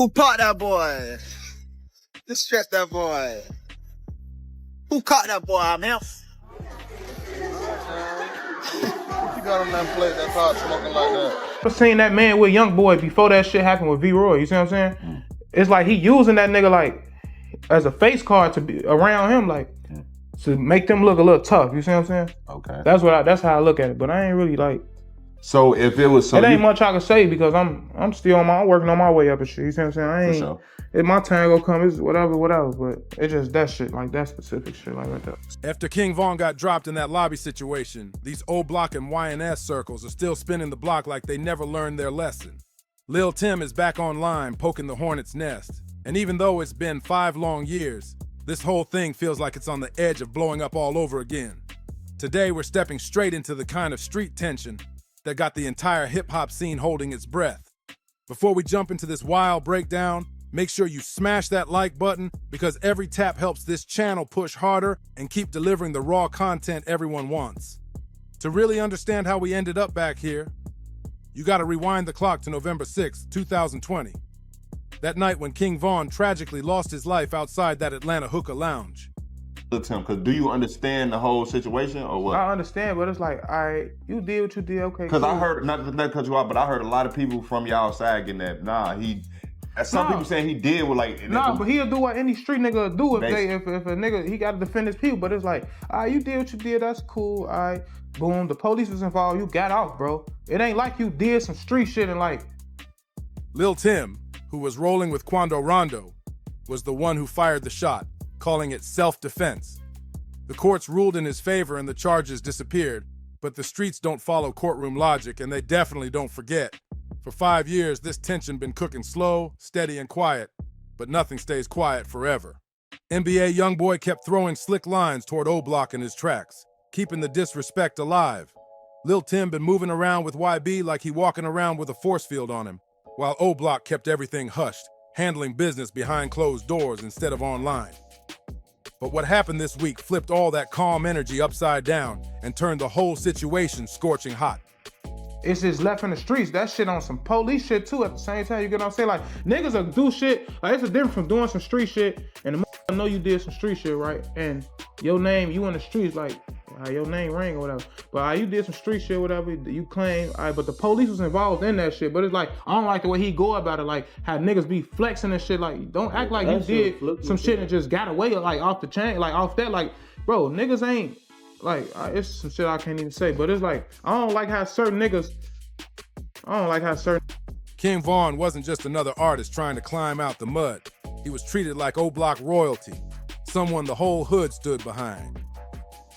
Who caught that boy? Just stress that boy. Who caught that boy? I'm him. What you got on that plate that's hot smoking like that? I seen that man with Young Boy before that shit happened with V-Roy. You see what I'm saying? It's like he using that nigga like as a face card to be around him, like to make them look a little tough. You see what I'm saying? Okay. That's how I look at it. But I ain't really like. So if it was It ain't much I can say because I'm still I'm working on my way up and shit. You see what I'm saying? I ain't. sure. If my time gonna come, it's whatever. But it's just that shit, like that specific shit, like that. After King Von got dropped in that lobby situation, these O Block and YNS circles are still spinning the block like they never learned their lesson. Lil Tim is back online poking the hornet's nest. And even though it's been 5 long years, this whole thing feels like it's on the edge of blowing up all over again. Today, we're stepping straight into the kind of street tension that got the entire hip-hop scene holding its breath. Before we jump into this wild breakdown, make sure you smash that like button because every tap helps this channel push harder and keep delivering the raw content everyone wants. To really understand how we ended up back here, you gotta rewind the clock to November 6, 2020. That night when King Von tragically lost his life outside that Atlanta hookah lounge. Tim, because do you understand the whole situation or what? I understand, but it's like, all right, you did what you did, okay. Because cool. I heard, not to cut you off, but I heard a lot of people from y'all side getting that, some people saying he did with like... But he'll do what any street nigga will do if a nigga, he gotta defend his people, but it's like, all right, you did what you did, that's cool, all right, boom, the police was involved, you got off, bro. It ain't like you did some street shit and like... Lil Tim, who was rolling with Quando Rondo, was the one who fired the shot, calling it self-defense. The courts ruled in his favor and the charges disappeared, but the streets don't follow courtroom logic and they definitely don't forget. For 5 years, this tension been cooking slow, steady, and quiet, but nothing stays quiet forever. NBA YoungBoy kept throwing slick lines toward O Block in his tracks, keeping the disrespect alive. Lil Tim been moving around with YB like he walking around with a force field on him, while O Block kept everything hushed, handling business behind closed doors instead of online. But what happened this week flipped all that calm energy upside down and turned the whole situation scorching hot. It's just left in the streets. That shit on some police shit too at the same time. You get what I'm saying? Like, niggas will do shit. Like, it's a difference from doing some street shit and the motherfucker know you did some street shit, right? And your name, you in the streets, like, your name ring or whatever. But you did some street shit, whatever, you claim, but the police was involved in that shit. But it's like, I don't like the way he go about it, like, how niggas be flexing and shit. Like, don't act like you did some shit and just got away, like, off the chain, like, off that. Like, bro, niggas ain't, like, it's some shit I can't even say. But it's like, I don't like how certain niggas, King Von wasn't just another artist trying to climb out the mud. He was treated like O Block royalty, someone the whole hood stood behind.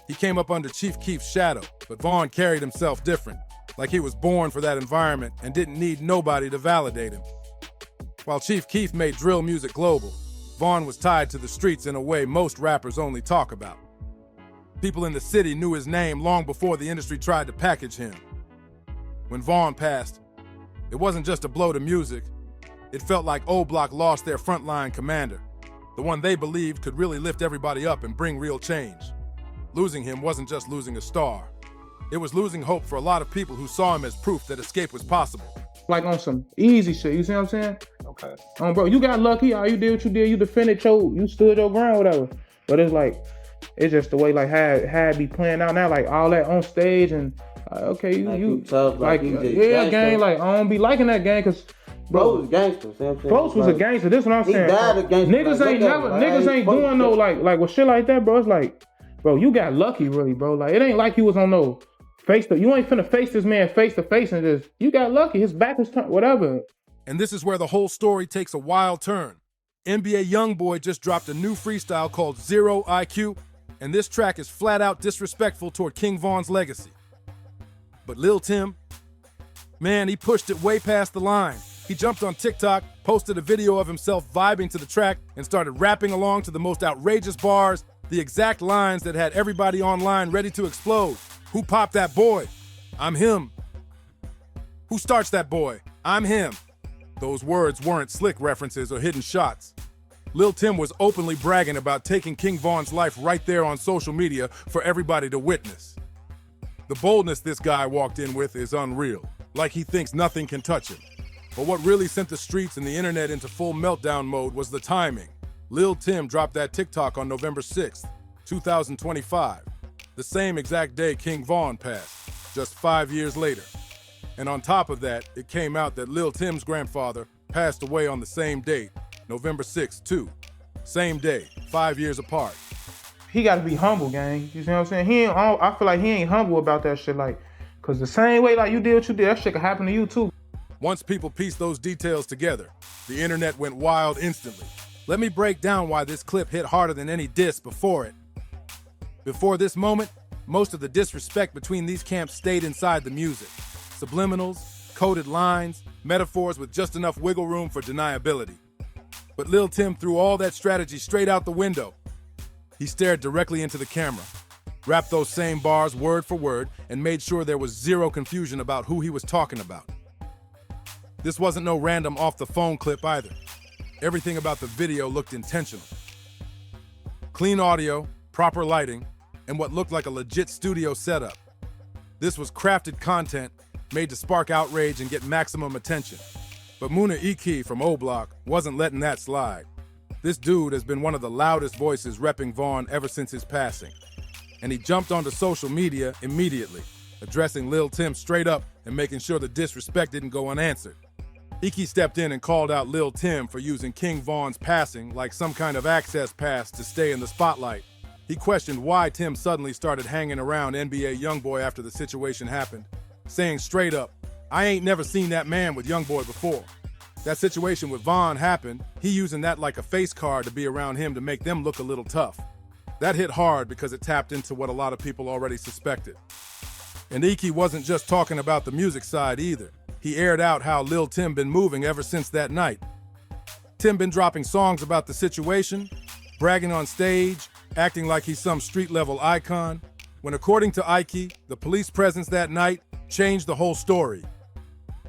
He came up under Chief Keef's shadow, but Von carried himself different, like he was born for that environment and didn't need nobody to validate him. While Chief Keef made drill music global, Von was tied to the streets in a way most rappers only talk about. People in the city knew his name long before the industry tried to package him. When Von passed, it wasn't just a blow to music. It felt like O Block lost their frontline commander, the one they believed could really lift everybody up and bring real change. Losing him wasn't just losing a star. It was losing hope for a lot of people who saw him as proof that escape was possible. Like on some easy shit, you see what I'm saying? Okay. Bro, you got lucky, you did what you did, you defended you stood your ground, whatever. But it's like, it's just the way like how it be playing out now, like all that on stage and okay, you tough, like gang, like I don't be liking that gang because Bro was gangster. Bro was a gangster. This is what I'm saying. He died a gangster. Niggas ain't doing no like with shit like that, bro. It's like, bro, you got lucky, really, bro. Like it ain't like you was on no you ain't finna face this man face to face and just you got lucky. His back was turned, whatever. And this is where the whole story takes a wild turn. NBA YoungBoy just dropped a new freestyle called Zero IQ, and this track is flat out disrespectful toward King Von's legacy. But Lil Tim, man, he pushed it way past the line. He jumped on TikTok, posted a video of himself vibing to the track, and started rapping along to the most outrageous bars, the exact lines that had everybody online ready to explode. Who popped that boy? I'm him. Who starts that boy? I'm him. Those words weren't slick references or hidden shots. Lil Tim was openly bragging about taking King Von's life right there on social media for everybody to witness. The boldness this guy walked in with is unreal, like he thinks nothing can touch him. But what really sent the streets and the internet into full meltdown mode was the timing. Lil Tim dropped that TikTok on November 6th, 2025, the same exact day King Von passed, just 5 years later. And on top of that, it came out that Lil Tim's grandfather passed away on the same date, November 6th, too. Same day, 5 years apart. He gotta be humble, gang. You see what I'm saying? I feel like he ain't humble about that shit, like, cause the same way like you did what you did, that shit could happen to you too. Once people pieced those details together, the internet went wild instantly. Let me break down why this clip hit harder than any diss before it. Before this moment, most of the disrespect between these camps stayed inside the music. Subliminals, coded lines, metaphors with just enough wiggle room for deniability. But Lil Tim threw all that strategy straight out the window. He stared directly into the camera, rapped those same bars word for word, and made sure there was zero confusion about who he was talking about. This wasn't no random off-the-phone clip either. Everything about the video looked intentional. Clean audio, proper lighting, and what looked like a legit studio setup. This was crafted content made to spark outrage and get maximum attention. But Muna Eeki from O Block wasn't letting that slide. This dude has been one of the loudest voices repping Von ever since his passing. And he jumped onto social media immediately, addressing Lil Tim straight up and making sure the disrespect didn't go unanswered. Eeki stepped in and called out Lil Tim for using King Von's passing like some kind of access pass to stay in the spotlight. He questioned why Tim suddenly started hanging around NBA Youngboy after the situation happened, saying straight up, "I ain't never seen that man with Youngboy before. That situation with Von happened, he using that like a face card to be around him to make them look a little tough." That hit hard because it tapped into what a lot of people already suspected. And Eeki wasn't just talking about the music side either. He aired out how Lil Tim been moving ever since that night. Tim been dropping songs about the situation, bragging on stage, acting like he's some street-level icon, when according to Eeki, the police presence that night changed the whole story.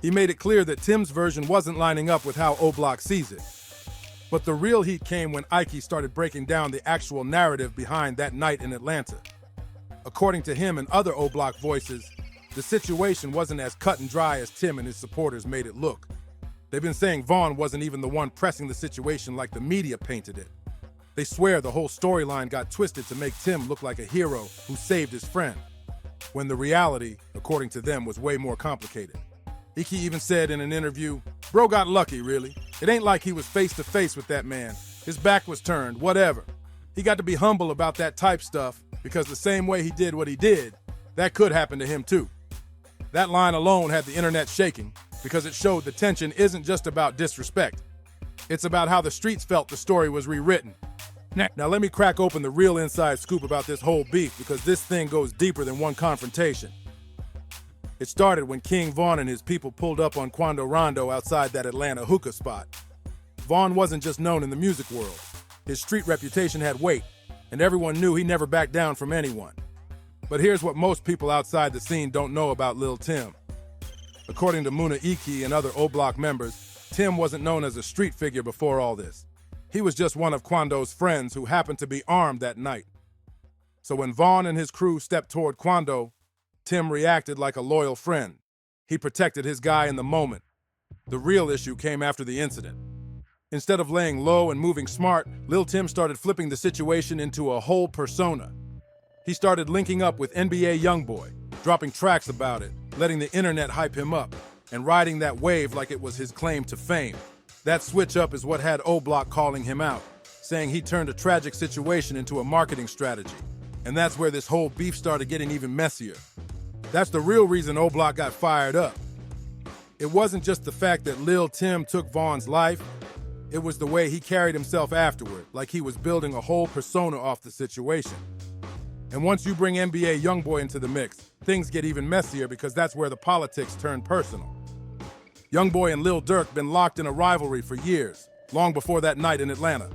He made it clear that Tim's version wasn't lining up with how O Block sees it. But the real heat came when Eeki started breaking down the actual narrative behind that night in Atlanta. According to him and other O Block voices, the situation wasn't as cut and dry as Tim and his supporters made it look. They've been saying Von wasn't even the one pressing the situation like the media painted it. They swear the whole storyline got twisted to make Tim look like a hero who saved his friend, when the reality, according to them, was way more complicated. Eeki even said in an interview, "Bro got lucky, really. It ain't like he was face to face with that man. His back was turned, whatever. He got to be humble about that type stuff because the same way he did what he did, that could happen to him too." That line alone had the internet shaking because it showed the tension isn't just about disrespect. It's about how the streets felt the story was rewritten. Now let me crack open the real inside scoop about this whole beef because this thing goes deeper than one confrontation. It started when King Von and his people pulled up on Quando Rondo outside that Atlanta hookah spot. Von wasn't just known in the music world. His street reputation had weight, and everyone knew he never backed down from anyone. But here's what most people outside the scene don't know about Lil Tim. According to Muna Eeki and other O Block members, Tim wasn't known as a street figure before all this. He was just one of Quando's friends who happened to be armed that night. So when Von and his crew stepped toward Quando, Tim reacted like a loyal friend. He protected his guy in the moment. The real issue came after the incident. Instead of laying low and moving smart, Lil Tim started flipping the situation into a whole persona. He started linking up with NBA Youngboy, dropping tracks about it, letting the internet hype him up, and riding that wave like it was his claim to fame. That switch up is what had O Block calling him out, saying he turned a tragic situation into a marketing strategy. And that's where this whole beef started getting even messier. That's the real reason O Block got fired up. It wasn't just the fact that Lil Tim took Von's life, it was the way he carried himself afterward, like he was building a whole persona off the situation. And once you bring NBA Youngboy into the mix, things get even messier because that's where the politics turn personal. Youngboy and Lil Durk been locked in a rivalry for years, long before that night in Atlanta.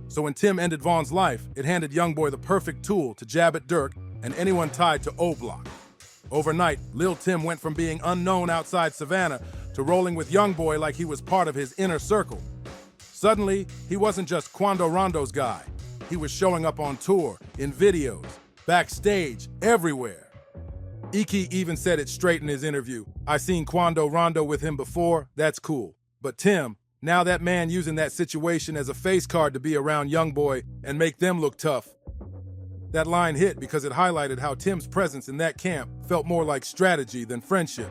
So when Tim ended Von's life, it handed Youngboy the perfect tool to jab at Durk and anyone tied to O Block. Overnight, Lil Tim went from being unknown outside Savannah to rolling with Youngboy like he was part of his inner circle. Suddenly, he wasn't just Quando Rondo's guy. He was showing up on tour, in videos, backstage, everywhere. Eeki even said it straight in his interview. I seen Quando Rondo with him before, that's cool. But Tim, now that man using that situation as a face card to be around Youngboy and make them look tough. That line hit because it highlighted how Tim's presence in that camp felt more like strategy than friendship.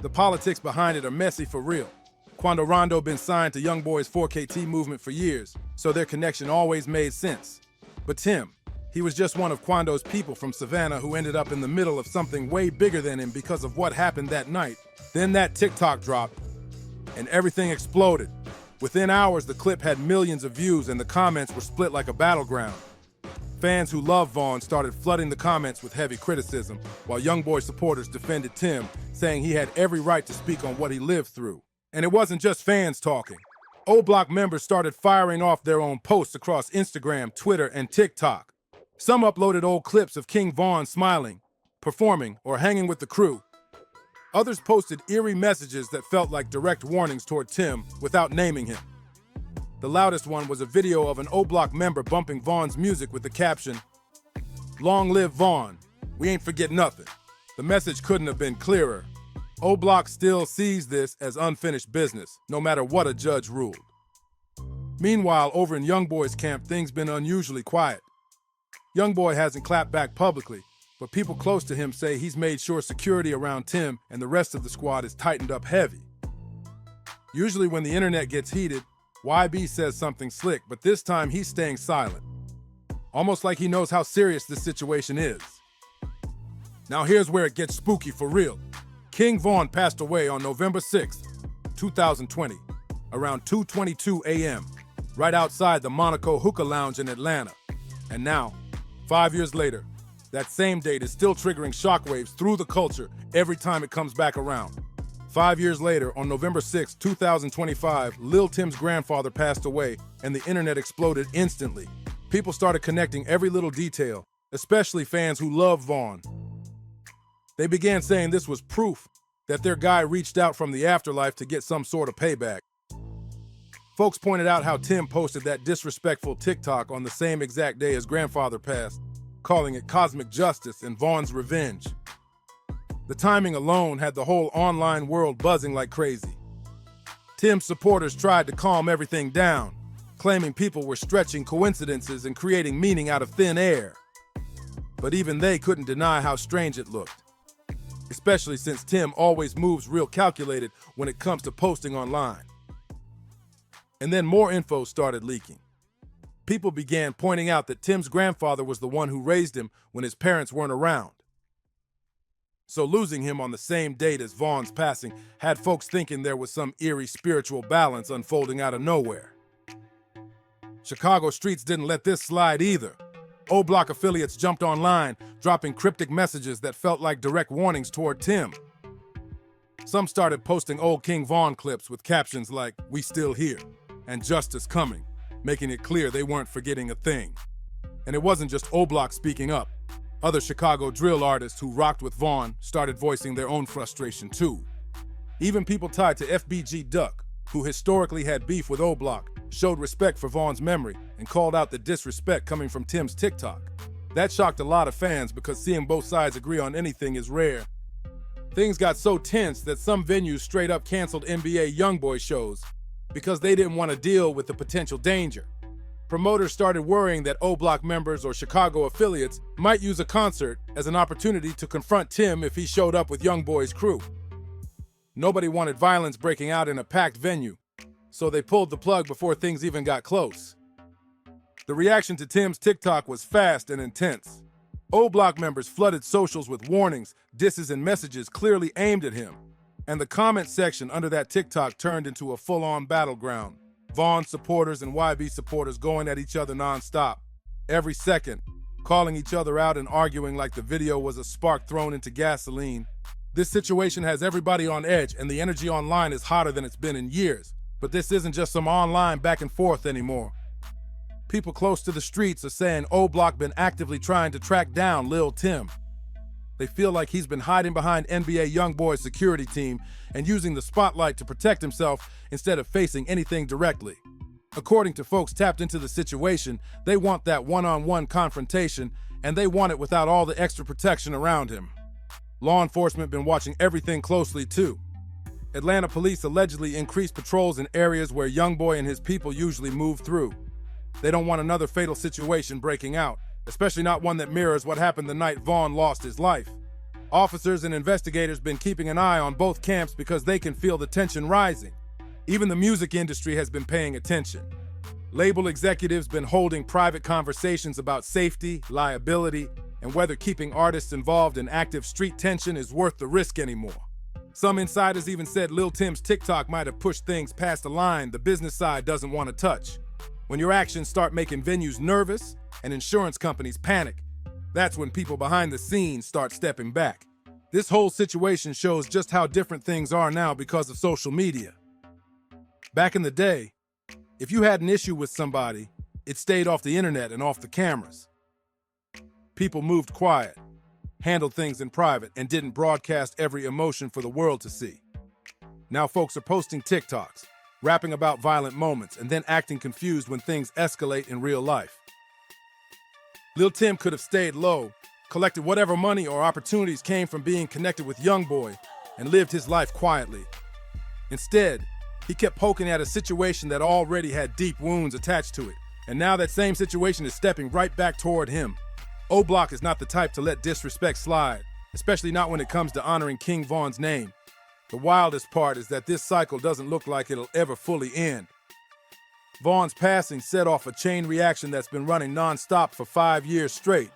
The politics behind it are messy for real. Quando Rondo been signed to Youngboy's 4KT movement for years, so their connection always made sense. But Tim, he was just one of Quando's people from Savannah who ended up in the middle of something way bigger than him because of what happened that night. Then that TikTok dropped, and everything exploded. Within hours, the clip had millions of views and the comments were split like a battleground. Fans who love Vaughn started flooding the comments with heavy criticism, while Youngboy supporters defended Tim, saying he had every right to speak on what he lived through. And it wasn't just fans talking. O Block members started firing off their own posts across Instagram, Twitter, and TikTok. Some uploaded old clips of King Vaughn smiling, performing, or hanging with the crew. Others posted eerie messages that felt like direct warnings toward Tim without naming him. The loudest one was a video of an O Block member bumping Vaughn's music with the caption, "Long live Vaughn, we ain't forget nothing." The message couldn't have been clearer. O Block still sees this as unfinished business, no matter what a judge ruled. Meanwhile, over in Youngboy's camp, things been unusually quiet. Youngboy hasn't clapped back publicly, but people close to him say he's made sure security around Tim and the rest of the squad is tightened up heavy. Usually when the internet gets heated, YB says something slick, but this time he's staying silent. Almost like he knows how serious this situation is. Now here's where it gets spooky for real. King Vaughn passed away on November 6th, 2020, around 2:22 a.m., right outside the Monaco Hookah Lounge in Atlanta. And now, 5 years later, that same date is still triggering shockwaves through the culture every time it comes back around. 5 years later, on November 6, 2025, Lil Tim's grandfather passed away and the internet exploded instantly. People started connecting every little detail, especially fans who love Vaughn. They began saying this was proof that their guy reached out from the afterlife to get some sort of payback. Folks pointed out how Tim posted that disrespectful TikTok on the same exact day his grandfather passed, calling it cosmic justice and Vaughn's revenge. The timing alone had the whole online world buzzing like crazy. Tim's supporters tried to calm everything down, claiming people were stretching coincidences and creating meaning out of thin air. But even they couldn't deny how strange it looked, especially since Tim always moves real calculated when it comes to posting online. And then more info started leaking. People began pointing out that Tim's grandfather was the one who raised him when his parents weren't around. So losing him on the same date as Vaughn's passing had folks thinking there was some eerie spiritual balance unfolding out of nowhere. Chicago streets didn't let this slide either. O Block affiliates jumped online, dropping cryptic messages that felt like direct warnings toward Tim. Some started posting old King Vaughn clips with captions like, "We still here," and "Justice coming," making it clear they weren't forgetting a thing. And it wasn't just O Block speaking up. Other Chicago drill artists who rocked with Vaughn started voicing their own frustration too. Even people tied to FBG Duck, who historically had beef with O Block, showed respect for Vaughn's memory and called out the disrespect coming from Tim's TikTok. That shocked a lot of fans because seeing both sides agree on anything is rare. Things got so tense that some venues straight up canceled NBA Youngboy shows because they didn't want to deal with the potential danger. Promoters started worrying that O Block members or Chicago affiliates might use a concert as an opportunity to confront Tim if he showed up with Youngboy's crew. Nobody wanted violence breaking out in a packed venue, so they pulled the plug before things even got close. The reaction to Tim's TikTok was fast and intense. O Block members flooded socials with warnings, disses, and messages clearly aimed at him. And the comment section under that TikTok turned into a full-on battleground. Vaughn supporters and YB supporters going at each other nonstop, every second, calling each other out and arguing like the video was a spark thrown into gasoline. This situation has everybody on edge, and the energy online is hotter than it's been in years. But this isn't just some online back and forth anymore. People close to the streets are saying O Block been actively trying to track down Lil Tim. They feel like he's been hiding behind NBA Youngboy's security team and using the spotlight to protect himself instead of facing anything directly. According to folks tapped into the situation, they want that one-on-one confrontation, and they want it without all the extra protection around him. Law enforcement been watching everything closely too. Atlanta police allegedly increased patrols in areas where Youngboy and his people usually move through. They don't want another fatal situation breaking out, especially not one that mirrors what happened the night Vaughn lost his life. Officers and investigators been keeping an eye on both camps because they can feel the tension rising. Even the music industry has been paying attention. Label executives been holding private conversations about safety, liability, and whether keeping artists involved in active street tension is worth the risk anymore. Some insiders even said Lil Tim's TikTok might have pushed things past a line the business side doesn't want to touch. When your actions start making venues nervous and insurance companies panic, that's when people behind the scenes start stepping back. This whole situation shows just how different things are now because of social media. Back in the day, if you had an issue with somebody, it stayed off the internet and off the cameras. People moved quiet, handled things in private, and didn't broadcast every emotion for the world to see. Now folks are posting TikToks, rapping about violent moments, and then acting confused when things escalate in real life. Lil Tim could have stayed low, collected whatever money or opportunities came from being connected with Youngboy, and lived his life quietly. Instead, he kept poking at a situation that already had deep wounds attached to it, and now that same situation is stepping right back toward him. O-Block is not the type to let disrespect slide, especially not when it comes to honoring King Von's name. The wildest part is that this cycle doesn't look like it'll ever fully end. Von's passing set off a chain reaction that's been running non-stop for 5 years straight.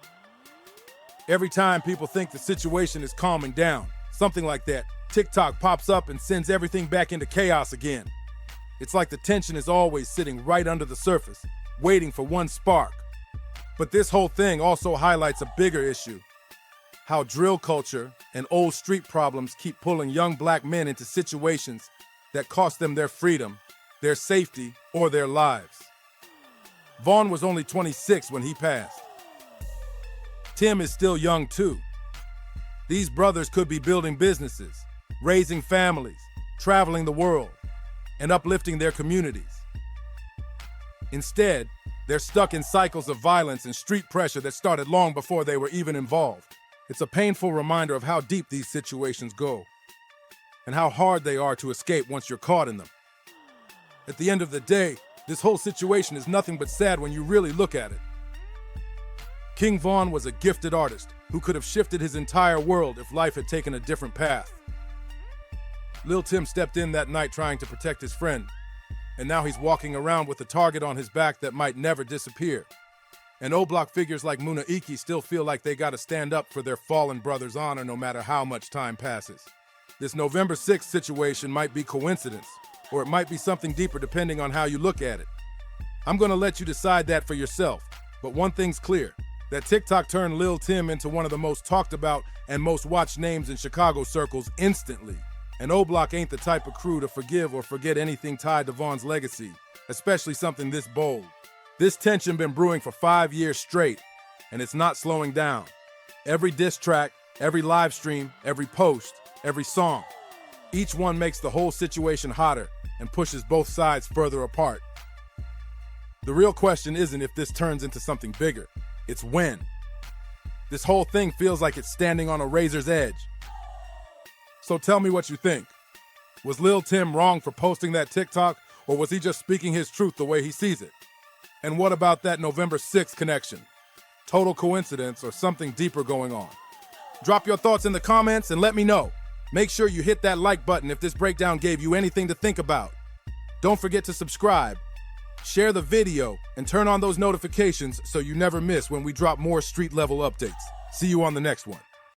Every time people think the situation is calming down, something like that, TikTok pops up and sends everything back into chaos again. It's like the tension is always sitting right under the surface, waiting for one spark. But this whole thing also highlights a bigger issue: how drill culture and old street problems keep pulling young black men into situations that cost them their freedom, their safety, or their lives. Vaughn was only 26 when he passed. Tim is still young too. These brothers could be building businesses, raising families, traveling the world, and uplifting their communities. Instead, they're stuck in cycles of violence and street pressure that started long before they were even involved. It's a painful reminder of how deep these situations go and how hard they are to escape once you're caught in them. At the end of the day, this whole situation is nothing but sad when you really look at it. King Von was a gifted artist who could have shifted his entire world if life had taken a different path. Lil Tim stepped in that night trying to protect his friend, and now he's walking around with a target on his back that might never disappear. And O-Block figures like Eeki still feel like they gotta stand up for their fallen brother's honor no matter how much time passes. This November 6th situation might be coincidence, or it might be something deeper depending on how you look at it. I'm gonna let you decide that for yourself, but one thing's clear: that TikTok turned Lil Tim into one of the most talked about and most watched names in Chicago circles instantly. And O-Block ain't the type of crew to forgive or forget anything tied to Von's legacy, especially something this bold. This tension been brewing for 5 years straight, and it's not slowing down. Every diss track, every live stream, every post, every song, each one makes the whole situation hotter and pushes both sides further apart. The real question isn't if this turns into something bigger, it's when. This whole thing feels like it's standing on a razor's edge. So tell me what you think. Was Lil Tim wrong for posting that TikTok, or was he just speaking his truth the way he sees it? And what about that November 6th connection? Total coincidence or something deeper going on? Drop your thoughts in the comments and let me know. Make sure you hit that like button if this breakdown gave you anything to think about. Don't forget to subscribe, share the video, and turn on those notifications so you never miss when we drop more street level updates. See you on the next one.